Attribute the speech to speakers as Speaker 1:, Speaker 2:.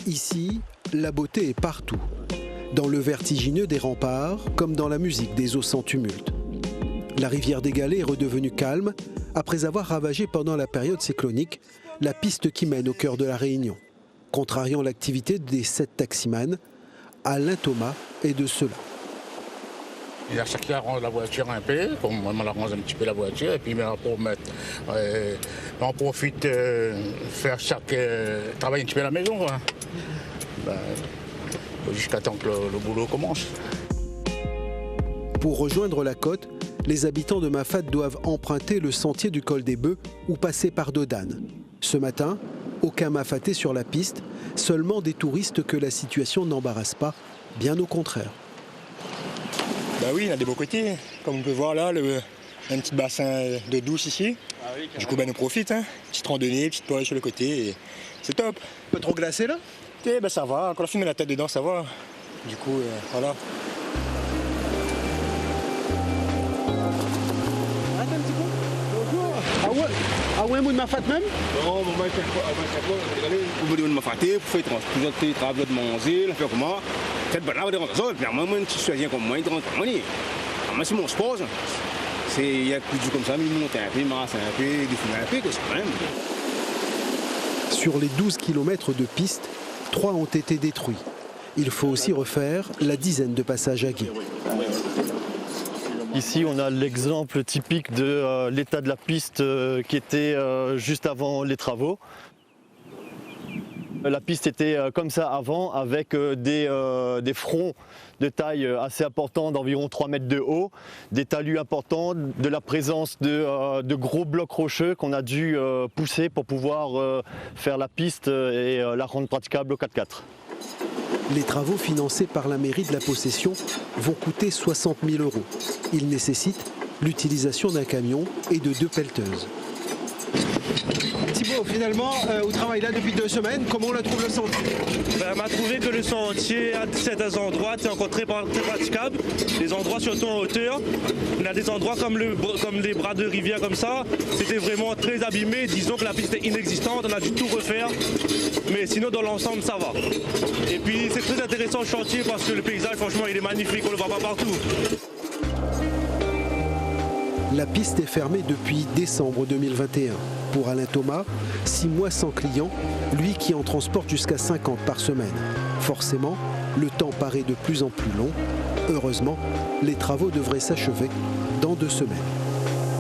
Speaker 1: Ici, la beauté est partout. Dans le vertigineux des remparts, comme dans la musique des eaux sans tumulte. La rivière des Galets est redevenue calme après avoir ravagé pendant la période cyclonique la piste qui mène au cœur de la Réunion. Contrariant l'activité des 7 taximans, Alain Thomas est de ceux-là.
Speaker 2: Il y a chacun range la voiture un peu, comme moi je range un petit peu la voiture, et puis pour mettre, on profite faire chaque travail un petit peu à la maison, quoi. Jusqu'à temps que le boulot commence.
Speaker 1: Pour rejoindre la côte, les habitants de Mafate doivent emprunter le sentier du col des Bœufs ou passer par Dodane. Ce matin, aucun Mafatais sur la piste, seulement des touristes que la situation n'embarrasse pas, bien au contraire.
Speaker 3: Bah oui, il y a des beaux côtés. Comme on peut voir là, un petit bassin de douche ici. Ah oui, du coup, on profite. Petite randonnée, petite plage sur le côté. C'est top.
Speaker 1: Pas trop glacé là?
Speaker 3: Ok, ça va. Quand on met la tête dedans, ça va. Du coup, voilà.
Speaker 1: Attends un petit peu. Bonjour. Ah ouais, de Mafate même?
Speaker 4: Non, mon mec, vous voulez me faire pour faire toujours travail de manger, faire comment? Peut-être que là, on va moi, je suis comme moi, moi, c'est mon sport. Il y a plus de comme ça, mais il monte un peu, il masse un peu, il définit un peu, quand même.
Speaker 1: Sur les 12 km de piste, 3 ont été détruits. Il faut aussi refaire la dizaine de passages à gué.
Speaker 5: Ici, on a l'exemple typique de l'état de la piste qui était juste avant les travaux. La piste était comme ça avant, avec des fronts de taille assez importante, d'environ 3 mètres de haut, des talus importants, de la présence de gros blocs rocheux qu'on a dû pousser pour pouvoir faire la piste et la rendre praticable au 4x4.
Speaker 1: Les travaux financés par la mairie de la Possession vont coûter 60 000 €. Ils nécessitent l'utilisation d'un camion et de 2 pelleteuses. Thibaut, finalement, au travail là depuis 2 semaines, comment on la trouve le sentier?
Speaker 6: On a trouvé que le sentier à certains endroits est encore très praticable, des endroits surtout en hauteur. On a des endroits comme les bras de rivière comme ça, c'était vraiment très abîmé, disons que la piste est inexistante, on a dû tout refaire, mais sinon dans l'ensemble ça va. Et puis c'est très intéressant le chantier parce que le paysage franchement il est magnifique, on le voit pas partout.
Speaker 1: La piste est fermée depuis décembre 2021. Pour Alain Thomas, 6 mois sans clients, lui qui en transporte jusqu'à 50 par semaine. Forcément, le temps paraît de plus en plus long. Heureusement, les travaux devraient s'achever dans 2 semaines.